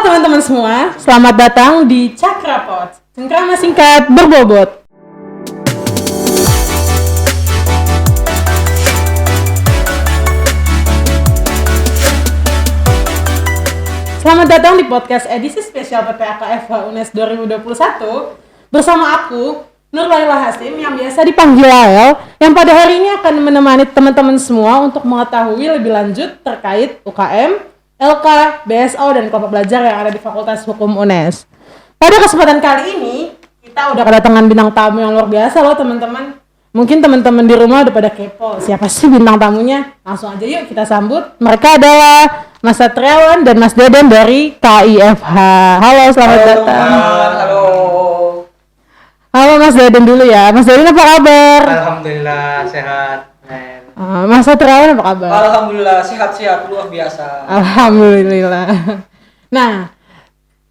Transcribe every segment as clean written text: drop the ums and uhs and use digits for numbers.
teman-teman semua, selamat datang di Cakrapot, cengkrama singkat berbobot. Selamat datang di podcast edisi spesial PPAK FH UNES 2021 bersama aku, Nur Laila Hasim, yang biasa dipanggil Lael, yang pada hari ini akan menemani teman-teman semua untuk mengetahui lebih lanjut terkait UKM, LK, BSO, dan kelompok belajar yang ada di Fakultas Hukum UNES. Pada kesempatan kali ini, kita udah kedatangan bintang tamu yang luar biasa loh teman-teman. Mungkin teman-teman di rumah udah pada kepo, siapa sih bintang tamunya? Langsung aja yuk kita sambut. Mereka adalah Mas Satriawan dan Mas Deden dari KIFH. Halo, selamat datang. Halo. Halo Mas Deden dulu ya. Mas Deden apa kabar? Alhamdulillah sehat. Mas Satriawan apa kabar? Alhamdulillah sehat-sehat luar biasa. Alhamdulillah. Nah,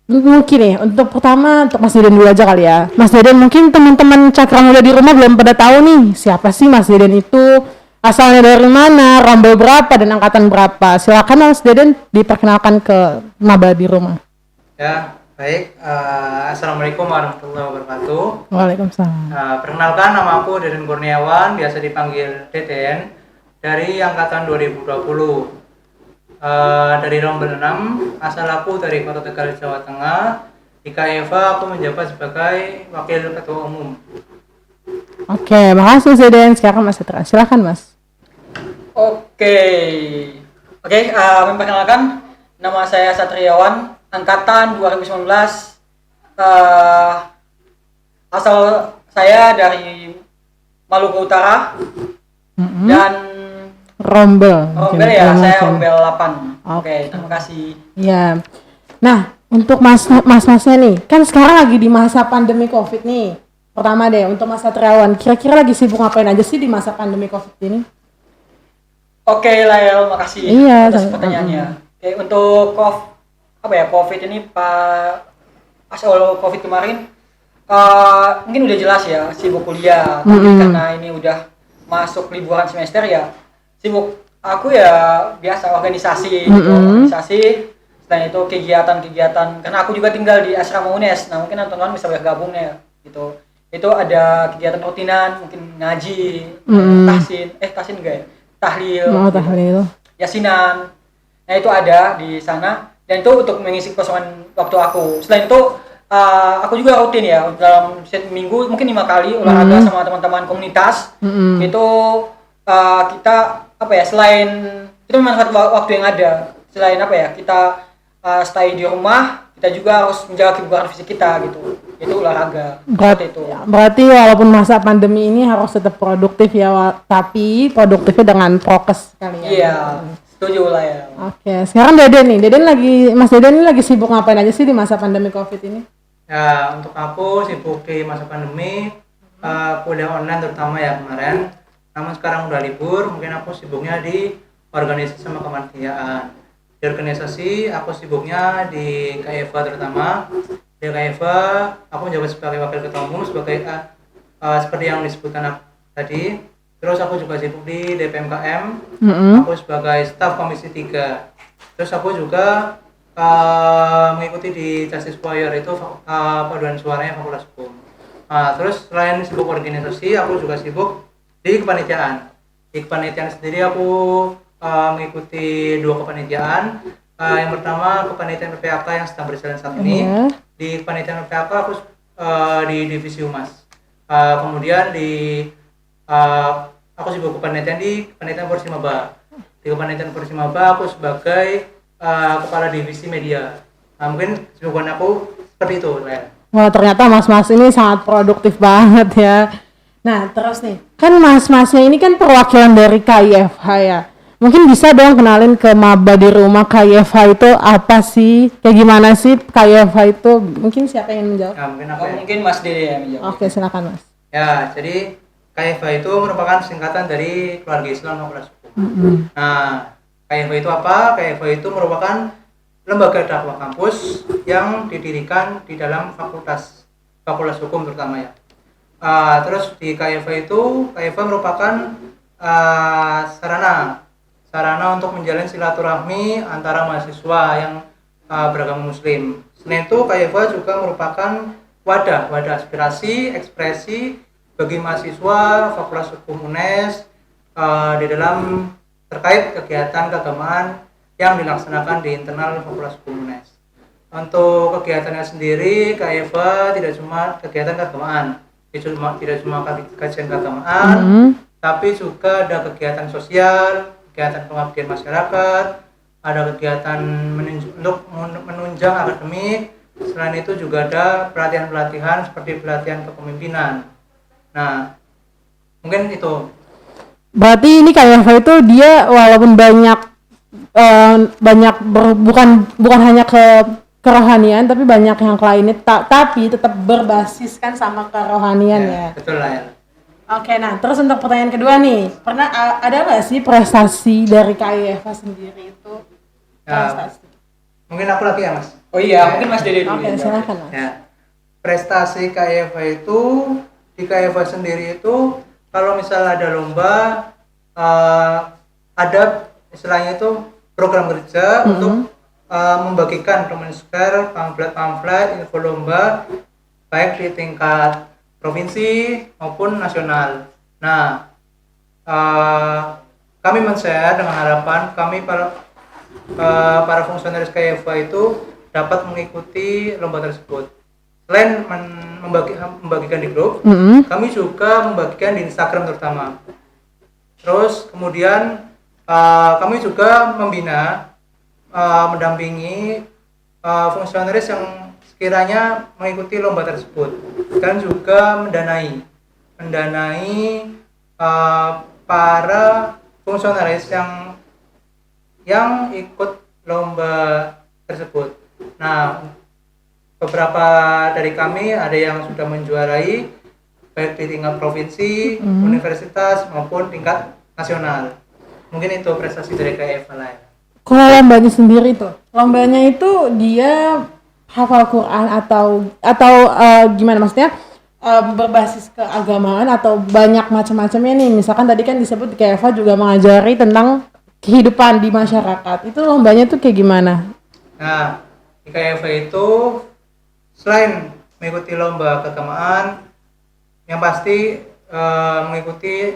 mungkin nih untuk pertama untuk Mas Deden dulu aja kali ya. Mas Deden, mungkin teman-teman Cakra Muda di rumah belum pada tahu nih siapa sih Mas Deden itu, asalnya dari mana, rombel berapa, dan angkatan berapa. Silakan Mas Deden diperkenalkan ke maba di rumah. Ya, baik. Assalamualaikum warahmatullahi wabarakatuh. Waalaikumsalam. Perkenalkan, nama aku Deden Kurniawan, biasa dipanggil Deden, dari angkatan 2020. Dari rombel 6, asal aku dari Kota Tegal, Jawa Tengah. Di KIFH aku menjabat sebagai wakil ketua umum. Oke, makasih Mas Deden. Sekarang Mas Satria, silakan Mas. Oke, memperkenalkan, nama saya Satriawan, angkatan 2019. Asal saya dari Maluku Utara. Dan rombel ya, saya rombel 8. Oke, terima kasih. Ya. Nah, untuk mas-masnya nih, kan sekarang lagi di masa pandemi Covid nih. Pertama deh, untuk Mas Satriawan, kira-kira lagi sibuk ngapain aja sih di masa pandemi Covid ini? Oke, Lael, makasih atas pertanyaannya. Oke, untuk Covid ini pas awal Covid kemarin, mungkin udah jelas ya, sibuk kuliah. Tapi karena ini udah masuk liburan semester ya, sibuk aku ya biasa organisasi gitu. Organisasi, selain itu kegiatan-kegiatan, karena aku juga tinggal di asrama UNES. Nah, mungkin teman-teman bisa bergabung ya gitu. Itu ada kegiatan rutinan, mungkin ngaji, tahsin enggak ya? Tahlil, tahlil, yasinan. Nah, itu ada di sana, dan itu untuk mengisi kosongan waktu aku. Selain itu aku juga rutin ya dalam minggu mungkin 5 kali olahraga sama teman-teman komunitas. Itu kita selain itu memanfaatkan waktu yang ada, selain kita stay di rumah, kita juga harus menjaga kebugaran fisik kita gitu. Itu olahraga. Berarti walaupun masa pandemi ini harus tetap produktif ya, tapi produktifnya dengan prokes kali ya. Iya, setuju lah ya. Oke, sekarang Deden nih. Mas Deden ini lagi sibuk ngapain aja sih di masa pandemi Covid ini? Ya, untuk aku sibuk di masa pandemi, kuliah online terutama ya kemarin. Namun sekarang udah libur, mungkin aku sibuknya di organisasi sama kepanitiaan. Di organisasi aku sibuknya di KIFH terutama. Di KIFH aku menjabat sebagai wakil ketua umum, sebagai seperti yang disebutkan tadi. Terus aku juga sibuk di DPMKM. Aku sebagai staf komisi 3. Terus aku juga mengikuti di Justice Warrior, itu paduan suaranya Fakultas Hukum. Terus selain sibuk organisasi, aku juga sibuk di kepanitiaan. Di kepanitiaan sendiri aku mengikuti 2 kepanitiaan. Yang pertama kepanitiaan PPAK yang sedang berjalan saat ini. Di kepanitiaan PPAK aku di divisi humas. Kemudian aku sibuk kepanitiaan di kepanitiaan Polisi Maba. Di kepanitiaan Polisi Maba aku sebagai kepala divisi media. Mungkin kesibukan aku seperti itu, Len. Wah, ternyata mas-mas ini sangat produktif banget ya. Nah, terus nih, kan mas-masnya ini kan perwakilan dari KIFH ya. Mungkin bisa dong kenalin ke maba di rumah, KIFH itu apa sih? Kayak gimana sih KIFH itu? Mungkin siapa yang menjawab? Mungkin Mas Dede yang menjawab. Oke, silakan Mas. Ya, jadi KIFH itu merupakan singkatan dari Keluarga Islam Fakultas Hukum. Nah, KIFH itu apa? KIFH itu merupakan lembaga dakwah kampus yang didirikan di dalam fakultas hukum terutama ya. Terus di KIFH merupakan sarana untuk menjalin silaturahmi antara mahasiswa yang beragama Muslim. Selain itu, KFA juga merupakan wadah aspirasi, ekspresi bagi mahasiswa Fakultas Hukum UNES di dalam terkait kegiatan keagamaan yang dilaksanakan di internal Fakultas Hukum UNES. Untuk kegiatannya sendiri, KFA tidak cuma kegiatan keagamaan, tidak cuma kajian keagamaan, tapi juga ada kegiatan sosial, kegiatan pengabdian masyarakat, ada kegiatan untuk menunjang akademik. Selain itu juga ada pelatihan-pelatihan seperti pelatihan kepemimpinan. Nah, mungkin itu. Berarti ini KFA itu dia walaupun bukan hanya ke kerohanian, tapi banyak yang lainnya, tapi tetap berbasiskan sama kerohanian ya. Betul lah ya. Oke, nah terus untuk pertanyaan kedua nih, ada nggak sih prestasi dari KFA sendiri itu? Prestasi. Mungkin aku lagi ya Mas. Oh iya, mungkin Mas Dede dulu. Oke, silakan Mas. Ya. Prestasi KFA itu di KFA sendiri itu kalau misalnya ada lomba, ada istilahnya itu program kerja untuk membagikan domain-share, pamflet, info lomba baik di tingkat provinsi maupun nasional. Nah, kami men-share dengan harapan kami para fungsionaris KFA itu dapat mengikuti lomba tersebut. Selain membagikan di grup, kami juga membagikan di Instagram terutama. Terus kemudian kami juga mendampingi fungsionaris yang sekiranya mengikuti lomba tersebut dan juga mendanai para fungsionaris yang ikut lomba tersebut. Nah, beberapa dari kami ada yang sudah menjuarai baik di tingkat provinsi, universitas maupun tingkat nasional. Mungkin itu prestasi dari KFA lain. Kalau lombanya sendiri tuh, lombanya itu dia hafal Quran atau gimana maksudnya berbasis keagamaan atau banyak macam-macamnya nih. Misalkan tadi kan disebut KFA juga mengajari tentang kehidupan di masyarakat. Itu lombanya tuh kayak gimana? Nah, di KFA itu selain mengikuti lomba keagamaan, yang pasti mengikuti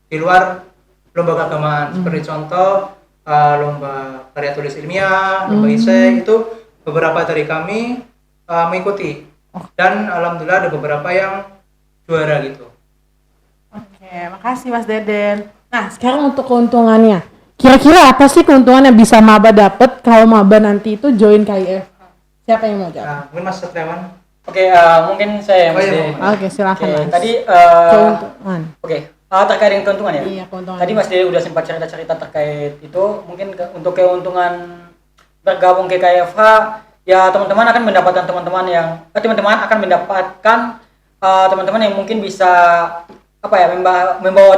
di luar lomba keagamaan seperti contoh lomba karya tulis ilmiah, lomba esai, itu beberapa dari kami mengikuti dan alhamdulillah ada beberapa yang juara gitu. Oke, makasih Mas Deden. Nah, sekarang untuk keuntungannya, kira-kira apa sih keuntungan yang bisa maba dapat kalau maba nanti itu join KIF? Siapa yang mau jawab? Nah, mungkin Mas Satriawan. Oke, mungkin saya yang Oke, silakan Mas. Tadi keuntungan. Terkait dengan keuntungan ya. Iya, keuntungan. Tadi Mas Dede udah sempat cerita-cerita terkait itu. Mungkin untuk keuntungan bergabung ke KFH, ya teman-teman akan mendapatkan teman-teman yang mungkin bisa membawa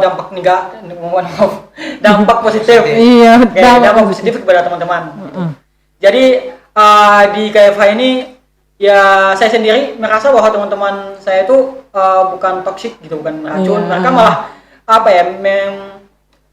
dampak positif. Iya, dampak positif kepada teman-teman. Jadi di KFH ini ya saya sendiri merasa bahwa teman-teman saya itu bukan toksik gitu, bukan racun. Mereka malah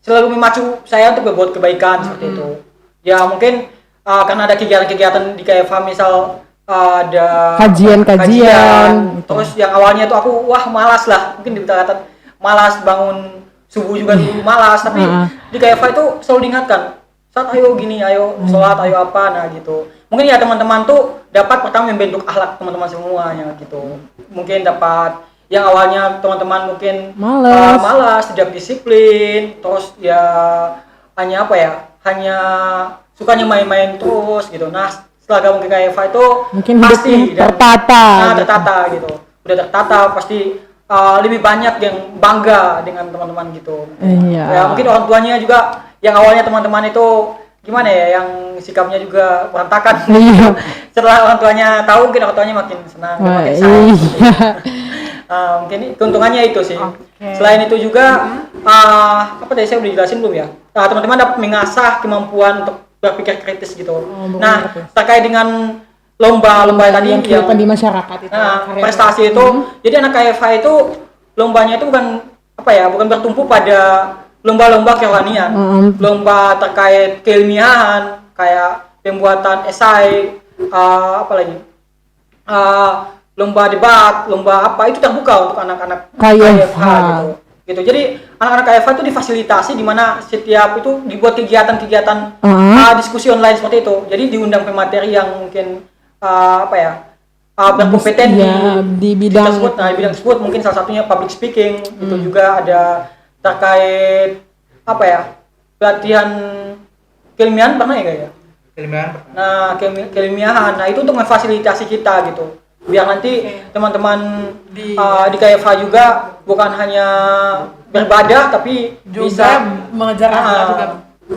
selalu memacu saya untuk berbuat kebaikan seperti itu. Ya mungkin karena ada kegiatan-kegiatan di KFH, misal ada kajian gitu. Terus yang awalnya itu aku malas lah, mungkin dikatakan malas, bangun subuh juga dulu malas, tapi di KFH itu selalu diingatkan, saat ayo gini, ayo sholat, ayo apa, nah gitu. Mungkin ya teman-teman tuh dapat pertama membentuk akhlak teman-teman semuanya gitu. Mungkin dapat yang awalnya teman-teman mungkin malas, tidak disiplin, terus ya hanya sukanya main-main terus gitu. Nah, setelah gabung ke KFH itu mungkin pasti tertata gitu. Udah tertata, pasti lebih banyak yang bangga dengan teman-teman gitu. Iya. Ya mungkin orang tuanya juga yang awalnya teman-teman itu gimana ya, yang sikapnya juga berantakan. Iya. Setelah orang tuanya tahu, mungkin orang tuanya makin senang, makin sayang. Iya. Mungkin keuntungannya itu sih. Okay. Selain itu juga tadi saya udah jelasin belum ya? Teman-teman dapat mengasah kemampuan untuk berpikir kritis gitu. Terkait dengan lomba-lomba tadi yang di masyarakat itu. Prestasi itu. Jadi anak KFH itu lombanya itu bukan bertumpu pada lomba-lomba kerohanian. Lomba terkait keilmiahan kayak pembuatan esai, apa lagi? Lomba debat, lomba apa itu terbuka untuk anak-anak KIFH. gitu. Jadi anak-anak KIFH itu difasilitasi di mana setiap itu dibuat kegiatan-kegiatan diskusi online seperti itu. Jadi diundang pemateri yang mungkin berkompeten di bidang tersebut. Nah, di bidang tersebut mungkin salah satunya public speaking, itu juga ada terkait pelatihan keilmiahan pernah ya kayak. Keilmiahan. Nah, keilmiahan. Nah, itu untuk memfasilitasi kita gitu. Biar nanti teman-teman di KFH juga bukan hanya beribadah tapi juga bisa mengejar juga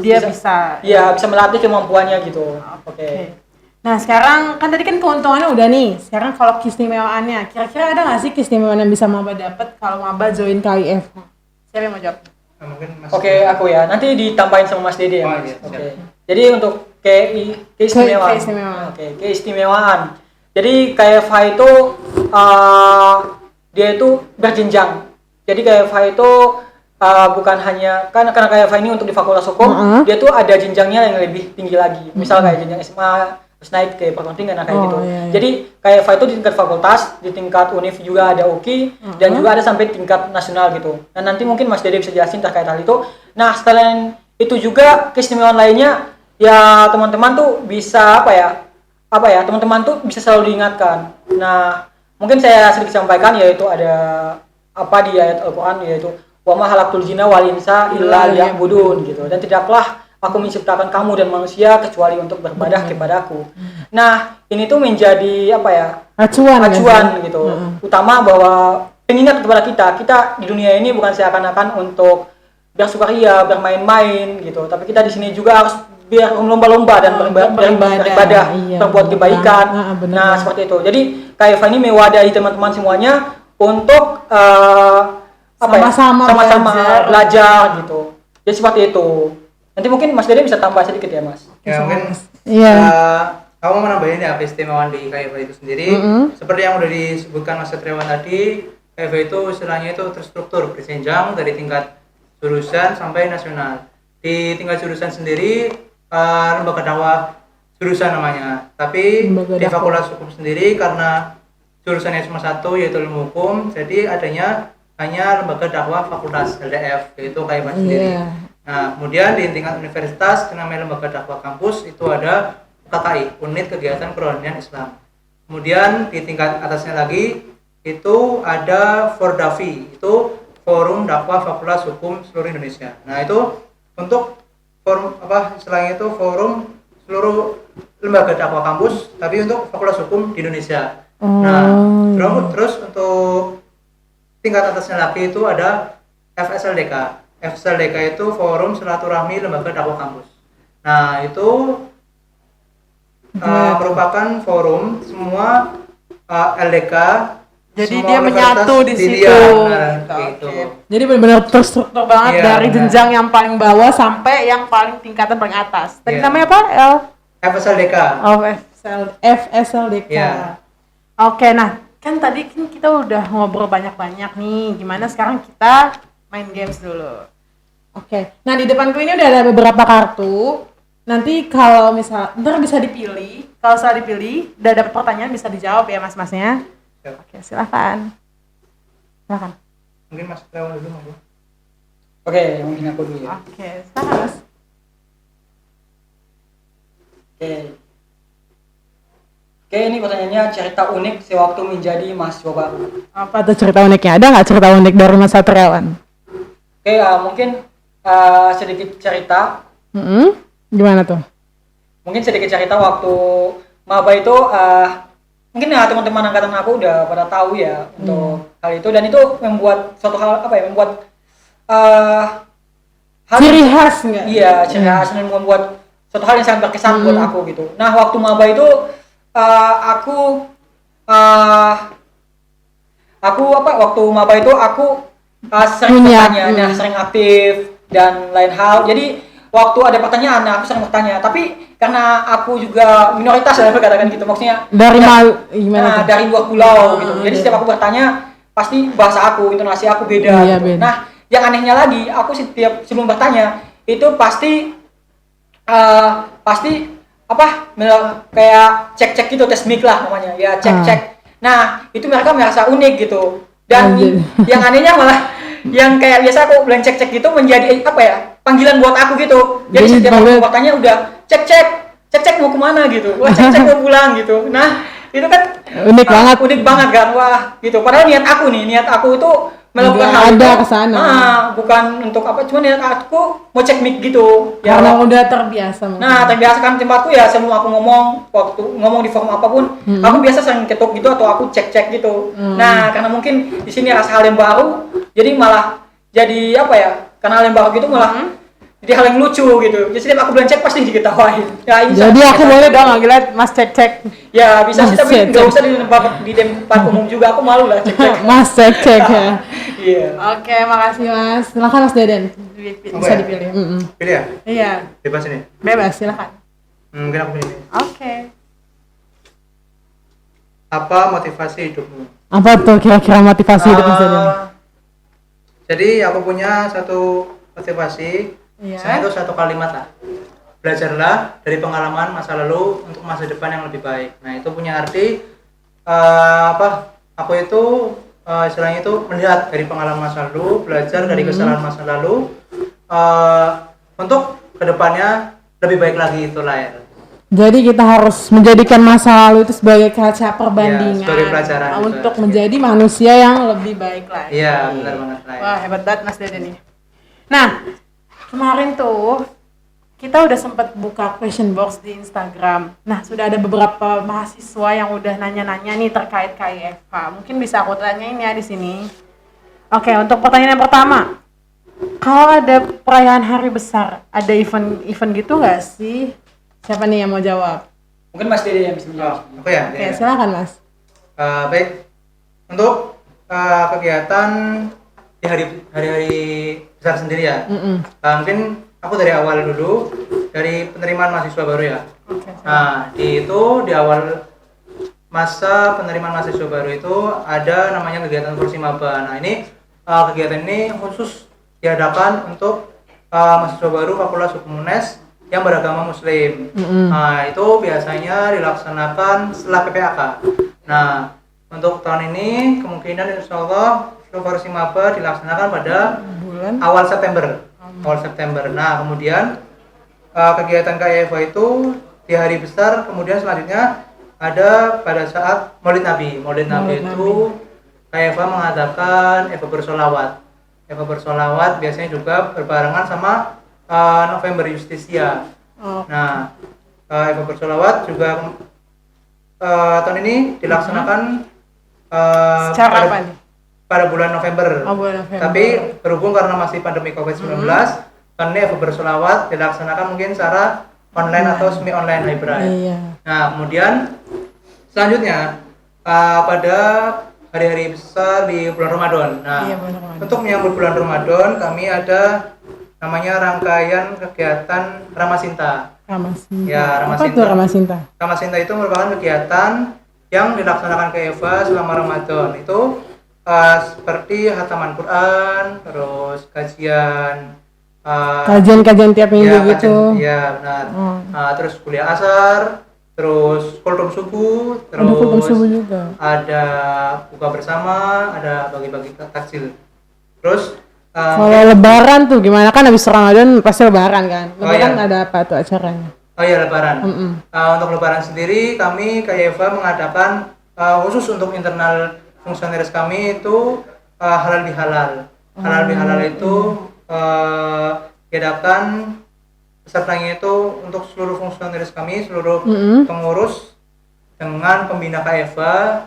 dia bisa. Iya, bisa melatih kemampuannya gitu. Oke. Nah, sekarang kan tadi kan keuntungannya udah nih. Sekarang kalau keistimewaannya, kira-kira ada nggak sih keistimewaan yang bisa maba dapat kalau maba join KIFH? Siapa yang mau jawab? Mungkin Oke, aku ya. Nanti ditambahin sama Mas Dede ya. Oh, Mas. iya, Oke. Jadi untuk keistimewaan. Keistimewaan. Oke, keistimewaan. Jadi KFH itu dia itu berjenjang. Jadi KFH itu bukan hanya karena KFH ini untuk di Fakultas Hukum, dia tuh ada jenjangnya yang lebih tinggi lagi. Misal kayak jenjang SMA terus naik ke perguruan tinggi kayak gitu. Iya. Jadi KFH itu di tingkat fakultas, di tingkat univ juga ada UKI dan juga ada sampai tingkat nasional gitu. Dan nanti mungkin Mas Dede bisa jelasin terkait hal itu. Nah, selain itu juga keistimewaan lainnya ya teman-teman tuh bisa teman-teman tuh bisa selalu diingatkan. Nah, mungkin saya sedikit sampaikan yaitu ada di ayat Al-Qur'an yaitu wa ma khalaqtul jinna wal insa illa liya'budun gitu. Dan tidaklah aku menciptakan kamu dan manusia kecuali untuk beribadah kepadaku. Nah, ini tuh menjadi acuan gitu. Utama bahwa pengingat kepada kita di dunia ini bukan seakan-akan untuk bersukaria, bermain-main gitu. Tapi kita di sini juga harus biar lomba-lomba dan beribadah, berbuat kebaikan. Nah, seperti itu. Jadi KFH ini mewadahi teman-teman semuanya untuk sama-sama belajar gitu. Jadi seperti itu. Nanti mungkin Mas Dede bisa tambah sedikit ya, Mas. Ya, mungkin kamu mau nambahin ya keistimewaan di KFH itu sendiri. Seperti yang udah disebutkan Mas Satriawan tadi, KFH itu istilahnya itu terstruktur berjenjang dari tingkat jurusan sampai nasional. Di tingkat jurusan sendiri lembaga dakwah jurusan namanya, tapi di Fakultas Hukum sendiri karena jurusannya cuma satu yaitu ilmu hukum, jadi adanya hanya lembaga dakwah fakultas LDF yaitu KFH sendiri. Nah, kemudian di tingkat universitas namanya lembaga dakwah kampus itu ada UKKI, Unit Kegiatan Kerohanian Islam. Kemudian di tingkat atasnya lagi itu ada Fordavi, itu Forum Dakwah Fakultas Hukum seluruh Indonesia. Nah, itu untuk forum istilahnya itu forum seluruh lembaga dakwah kampus tapi untuk Fakultas Hukum di Indonesia. Terus untuk tingkat atasnya lagi itu ada FSLDK. FSLDK itu Forum Silaturahmi Lembaga Dakwah Kampus. Nah, itu merupakan forum semua LDK. Jadi dia menyatu di situ. Gitu. Jadi benar-benar terstruktur banget dari jenjang yang paling bawah sampai yang paling tingkatan paling atas. Tadi namanya apa? FSLDK. FSLDK. Oke, nah kan tadi kita udah ngobrol banyak-banyak nih. Gimana sekarang kita main games dulu. Oke. Nah, di depanku ini udah ada beberapa kartu. Nanti kalau ntar bisa dipilih. Kalau salah dipilih, udah dapat pertanyaan bisa dijawab ya mas-masnya. Oke, silakan. Mungkin Mas Lewat dulu mau. Oke, mungkin aku dulu ya. Oke, silakan Mas. Oke, ini pertanyaannya cerita unik sewaktu menjadi mahasiswa baru. Apa tuh cerita uniknya? Ada nggak cerita unik dari Mas Satriawan? Oke, mungkin sedikit cerita. Gimana tuh? Mungkin sedikit cerita waktu maba itu mungkin ya teman-teman angkatan aku udah pada tahu ya untuk hal itu, dan itu membuat suatu hal membuat hal ciri khas nggak? Iya, ciri khas dan membuat suatu hal yang sangat berkesan buat aku gitu. Nah, waktu maba itu waktu maba itu aku sering bertanya, sering aktif dan lain hal. Jadi waktu ada pertanyaan, aku sering bertanya. Tapi karena aku juga minoritas ya, katakan gitu, maksudnya dari luar pulau gitu. Jadi setiap aku bertanya, pasti bahasa aku, intonasi aku beda. Gitu. Nah, yang anehnya lagi, aku sebelum bertanya itu pasti kayak cek-cek gitu, tes mic lah namanya ya, cek-cek. Nah itu mereka merasa unik gitu, dan yang anehnya malah yang kayak biasa aku bilang cek-cek gitu menjadi panggilan buat aku gitu. Jadi setiap aku bertanya udah cek-cek mau kemana gitu, wah cek-cek mau pulang gitu. Nah itu kan unik banget kan, wah gitu. Padahal niat aku itu melakukan hal itu kesana. Bukan untuk cuma niat aku mau cek mic gitu ya, karena udah terbiasa mungkin. Nah terbiasa kan tempatku ya, sebelum aku ngomong di forum apapun, aku biasa sering ketuk gitu atau aku cek gitu. Nah karena mungkin di sini rasa hal yang baru, jadi malah jadi karena hal yang baru gitu malah jadi hal yang lucu gitu. Jadi setiap aku bilang cek pasti diketawain ya, jadi aku boleh dong manggilnya Mas cek ya, bisa sih, tapi nggak usah di tempat umum juga, aku malu lah cek Mas cek ya. Iya. Oke, makasih Mas. Silakan Mas Deden. Bisa dipilih. Pilih ya? Iya. Bebas ini. Bebas, silakan. Mungkin aku pilih. Oke. Apa motivasi hidupmu? Apa tuh kira-kira motivasi hidup Mas Deden? Jadi aku punya satu motivasi. Saya itu satu kalimat lah. Belajarlah dari pengalaman masa lalu untuk masa depan yang lebih baik. Nah itu punya arti aku itu istilahnya itu melihat dari pengalaman masa lalu, belajar dari kesalahan masa lalu untuk kedepannya lebih baik lagi, itulah ya. Jadi kita harus menjadikan masa lalu itu sebagai kaca perbandingan, sebagai pelajaran untuk menjadi manusia yang lebih baik lagi. Iya, benar banget lah. Wah, hebat banget Mas Deden nih. Nah, kemarin tuh kita udah sempat buka question box di Instagram. Nah, sudah ada beberapa mahasiswa yang udah nanya-nanya nih terkait KIFA. Mungkin bisa aku tanyain ya di sini. Oke, untuk pertanyaan yang pertama. Kalau ada perayaan hari besar, ada event gitu nggak sih? Siapa nih yang mau jawab? Mungkin Mas Dede yang bisa menjawab. Aku ya. Oke, silakan Mas. Baik. Untuk kegiatan di hari-hari besar sendiri ya. Mungkin aku dari awal dulu, dari penerimaan mahasiswa baru ya. Nah, di awal masa penerimaan mahasiswa baru itu ada namanya kegiatan kursi maba. Nah, ini kegiatan ini khusus diadakan untuk mahasiswa baru Fakultas Hukum UNES yang beragama Muslim. Nah, itu biasanya dilaksanakan setelah PPAK. Nah, untuk tahun ini kemungkinan insya Allah kursi maba dilaksanakan pada awal September. Nah, kemudian kegiatan KIFA itu di hari besar, kemudian selanjutnya ada pada saat Maulid Nabi. Maulid Nabi itu KIFA mengadakan Eva bersolawat biasanya juga berbarengan sama November Justisia. Nah, Eva bersolawat juga tahun ini dilaksanakan pada bulan November. Tapi berhubung karena masih pandemi COVID-19, karena Eva bersolawat dilaksanakan mungkin secara online atau semi online hybrid. Nah, kemudian selanjutnya pada hari-hari besar di bulan Ramadan. Nah, untuk menyambut bulan Ramadan kami ada namanya rangkaian kegiatan Ramasinta. Ya, Ramasinta. Ramasinta itu merupakan kegiatan yang dilaksanakan KIFA selama Ramadan. Itu seperti hataman Quran, terus kajian tiap minggu gitu. Iya, benar. Terus kuliah asar, terus kultum subuh, terus juga. Ada buka bersama, ada bagi-bagi takjil. Terus kalau lebaran tuh gimana, kan habis Ramadan pasti lebaran kan? Lebaran ada apa tuh acaranya? Oh iya, lebaran. Untuk lebaran sendiri kami KIFA mengadakan khusus untuk internal fungsionaris kami itu halal bihalal. Halal bihalal itu diadakan pesertanya itu untuk seluruh fungsionaris kami, seluruh pengurus dengan pembina KIFA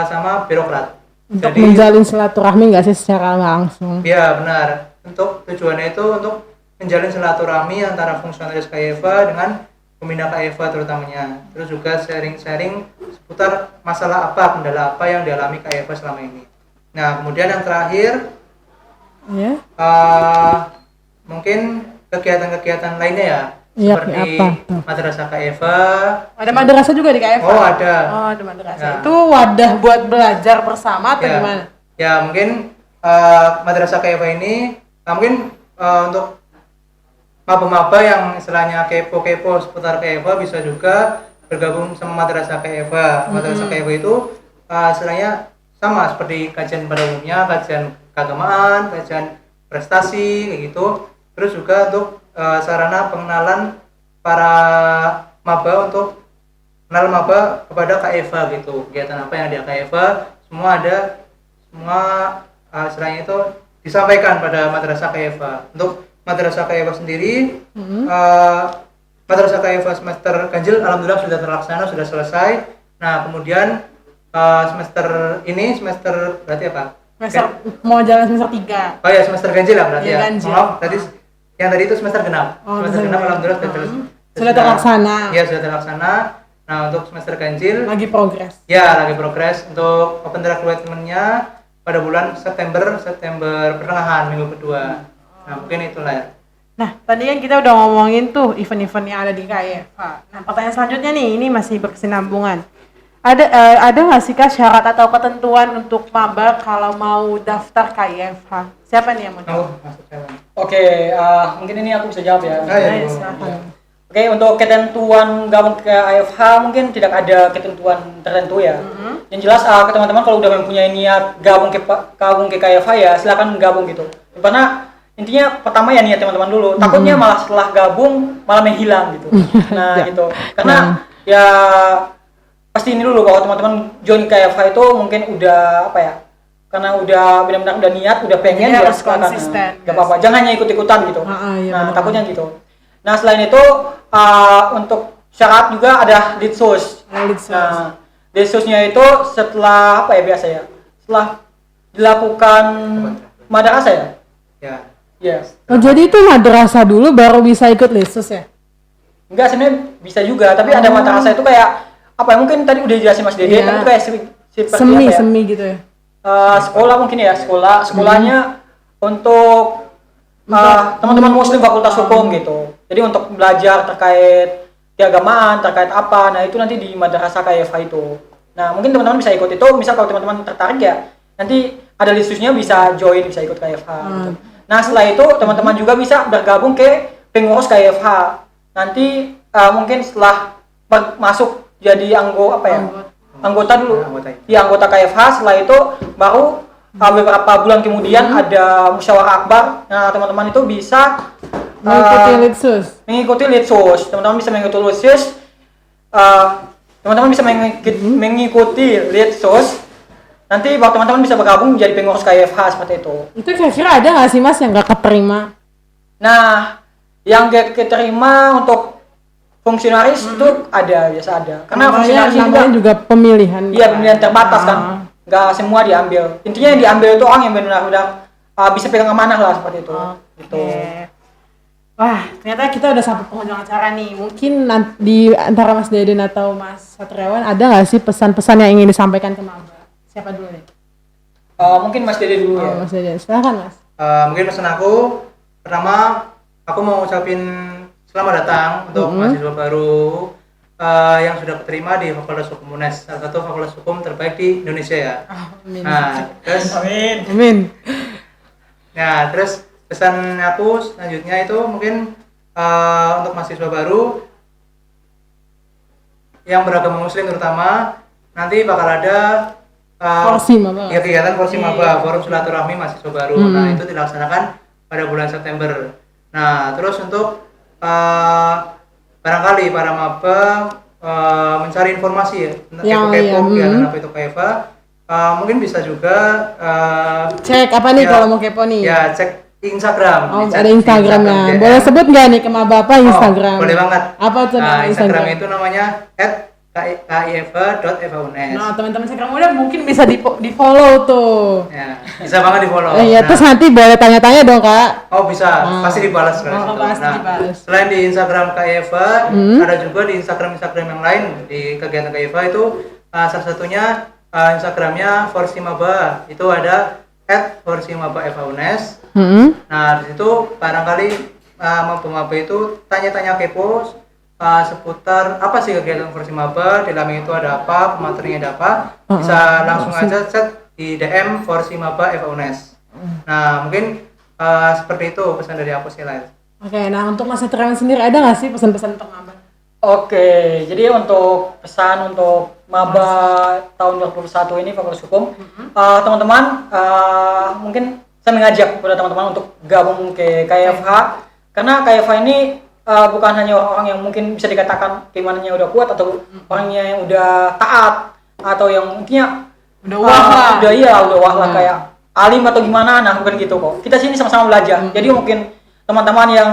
sama birokrat. Untuk menjalin silaturahmi nggak sih secara langsung? Iya, benar. Untuk tujuannya itu untuk menjalin silaturahmi antara fungsionaris KIFA dengan pembina KIFA terutamanya. Terus juga sharing-sharing seputar masalah apa, kendala apa yang dialami KIFA selama ini. Nah, kemudian yang terakhir mungkin kegiatan-kegiatan lainnya ya, seperti madrasah KIFA. Ada madrasah juga di KIFA? Oh, ada. Oh, ada madrasah. Ya. Itu wadah buat belajar bersama atau gimana? Ya, mungkin madrasah KIFA ini mungkin untuk maba-maba yang istilahnya kepo-kepo seputar KFA bisa juga bergabung sama Madrasah KFA. Madrasah KFA itu istilahnya sama seperti kajian pada umumnya, kajian keagamaan, kajian prestasi kayak gitu. Terus juga untuk sarana pengenalan para maba untuk kenal maba kepada KFA gitu. Kegiatan apa yang ada KFA semua ada, semua istilahnya itu disampaikan pada Madrasah KFA. Untuk Madrasah KFA sendiri, Madrasah KFA semester ganjil alhamdulillah sudah terlaksana, sudah selesai. Nah kemudian semester ini, semester berarti apa? Mau jalan semester 3. Oh ya, semester ganjil lah berarti Iya, ya. ganjil. Maaf, tadi yang tadi itu semester genap. Oh, semester genap alhamdulillah sudah terlaksana. Iya, sudah terlaksana. Nah, untuk semester ganjil Lagi progres. ya lagi progres. Untuk open recruitment-nya pada bulan September pertengahan minggu kedua. Nah, mungkin itulah ya. Nah, tadi kan kita udah ngomongin tuh event-event yang ada di KFA. Nah, pertanyaan selanjutnya nih, ini masih berkesinambungan. Ada nggak sih Kak syarat atau ketentuan untuk maba kalau mau daftar KFA? Siapa nih yang mau jawab? Masuk saya. Oke, mungkin ini aku bisa jawab ya. Ayo, silakan. Oke, untuk ketentuan gabung ke AFH mungkin tidak ada ketentuan tertentu ya. Yang jelas teman-teman kalau udah mempunyai niat gabung ke KFH ya silakan gabung gitu. Karena intinya pertama ya niat teman-teman dulu. Takutnya malah setelah gabung malah menghilang gitu. Nah, gitu. Karena ya pasti ini dulu kalau teman-teman join KFH itu mungkin udah apa ya? Karena udah benar-benar udah niat, udah pengen jadi ya harus silakan. konsisten. Gak apa-apa, jangan hanya ikut-ikutan gitu. Iya, Nah, benar. takutnya gitu. Nah, selain itu untuk syarat juga ada litsus. Nah, litsusnya itu setelah apa ya biasa ya? Setelah dilakukan madrasah ya? Ya. Yes. Oh, jadi itu madrasah dulu baru bisa ikut litsus ya? Enggak, sebenarnya bisa juga, tapi ada madrasah itu kayak apa ya? Mungkin tadi udah dijelasin Mas Dede, Iya. tapi itu kayak seperti apa ya? Semi gitu ya? Sekolah mungkin ya, sekolahnya untuk teman-teman muslim fakultas hukum gitu. Jadi untuk belajar terkait keagamaan, terkait apa, nah itu nanti di madrasah KFA itu. Nah mungkin teman-teman bisa ikut itu, misal kalau teman-teman tertarik ya, nanti ada listusnya bisa join, bisa ikut KFA gitu. Nah setelah itu teman-teman juga bisa bergabung ke pengurus KFA. Nanti mungkin setelah masuk jadi anggota dulu, anggota KFH. Setelah itu baru beberapa bulan kemudian ada musyawarah akbar. Nah teman-teman itu bisa mengikuti litsus. Teman-teman bisa mengikuti litsus. Teman-teman bisa mengikuti litsus. Nanti baru teman-teman bisa bergabung menjadi pengurus KFH seperti itu. Itu kira-kira ada nggak sih Mas yang nggak keterima? Nah, yang gak keterima untuk fungsionaris itu ada, biasa ada. Karena fungsionaris namanya juga pemilihan. Iya, pemilihan terbatas kan. Nggak semua diambil. Intinya yang diambil itu orang yang benar-benar bisa pegang amanah lah seperti itu. Gitu. Wah, ternyata kita udah sampai penghujung acara nih. Mungkin di antara Mas Deden atau Mas Satriawan ada nggak sih pesan-pesan yang ingin disampaikan ke maba? Siapa dulu nih? Mungkin Mas Dede dulu ya. Mas Deden, silakan Mas. Mungkin pesan aku pertama, aku mau ucapin selamat datang untuk mahasiswa baru yang sudah keterima di Fakultas Hukum UNES, salah satu fakultas hukum terbaik di Indonesia ya. Amin. Nah, terus Amin. Nah, terus pesan aku selanjutnya itu mungkin untuk mahasiswa baru yang beragama muslim terutama, nanti bakal ada ya, kegiatan Forsi Maba, forum silaturahmi mahasiswa baru. Nah, itu dilaksanakan pada bulan September. Nah, terus untuk barangkali para maba mencari informasi ya, kegiatan apa itu KFA, mungkin bisa juga cek apa nih kalau mau kepo nih? Ya, cek Instagram. Ada Instagramnya. Boleh sebut nggak nih ke maba apa Instagram? Boleh banget. Apa tuh Instagram itu namanya @kifa.evaunes. Nah, teman-teman Instagram udah mungkin bisa di follow tuh. Ya, bisa banget di follow. Iya, terus nanti boleh tanya-tanya dong Kak. Oh bisa, pasti dibalas dari situ. Pasti dibalas. Selain di Instagram KIFA, ada juga di Instagram yang lain di kegiatan KIFA itu salah satunya Instagramnya Forsi Maba, itu ada @forsimaba.evaunes. Nah di situ barangkali maba itu tanya-tanya kepo seputar apa sih kegiatan Forsi Maba, di dalamnya itu ada apa, pematerinya ada apa, bisa langsung aja chat di DM Forsi Maba Evaunes. Nah mungkin seperti itu pesan dari aku sih, Lail. Oke, nah untuk Mas Satriawan sendiri ada nggak sih pesan-pesan untuk maba? Oke, jadi untuk pesan untuk maba tahun 2021 ini Fakultas Hukum, teman-teman mungkin saya mengajak kepada teman-teman untuk gabung ke KFH karena KFH ini bukan hanya orang-orang yang mungkin bisa dikatakan keimanannya udah kuat atau orangnya yang udah taat atau yang intinya Udah wah lah. udah wah lah kayak alim atau gimana, nah bukan gitu kok. Kita sini sama-sama belajar. Jadi mungkin teman-teman yang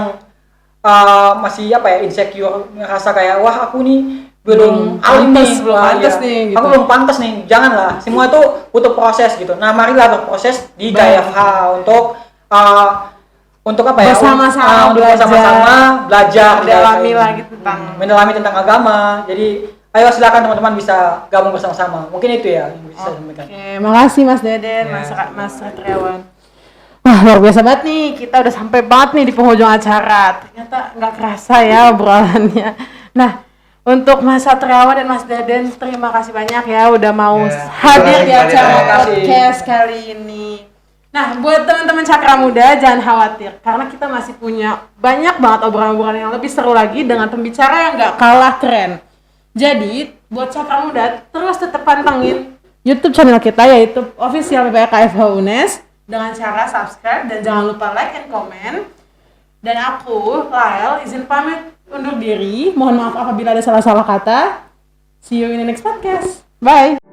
masih insecure, ngerasa kayak wah aku nih belum alim pantas, nih, belum pantas nih, gitu. aku belum pantas nih, janganlah. Semua itu butuh proses gitu. Nah marilah berproses di KFH untuk Bersama-sama untuk belajar. bersama-sama belajar Mendalami di- lagi tentang mendalami tentang agama. Jadi ayo silakan teman-teman bisa gabung bersama-sama. Mungkin itu ya yang bisa saya sampaikan. Oke, makasih Mas Deden, Mas Satriawan. Wah, luar biasa banget nih. Kita udah sampai banget nih di penghujung acara. Ternyata nggak kerasa ya obrolannya. Nah, untuk Mas Satriawan dan Mas Deden, terima kasih banyak ya udah mau Ya, hadir terima di kasih acara banyak. podcast kali ini. Nah, buat teman-teman Cakra Muda jangan khawatir karena kita masih punya banyak banget obrolan-obrolan yang lebih seru lagi dengan pembicara yang nggak kalah keren. Jadi, buat Cakra Muda terus tetap pantengin YouTube channel kita yaitu official PPKFH UNES dengan cara subscribe dan jangan lupa like and comment. Dan aku, Lael, izin pamit undur diri. Mohon maaf apabila ada salah-salah kata. See you in the next podcast. Bye.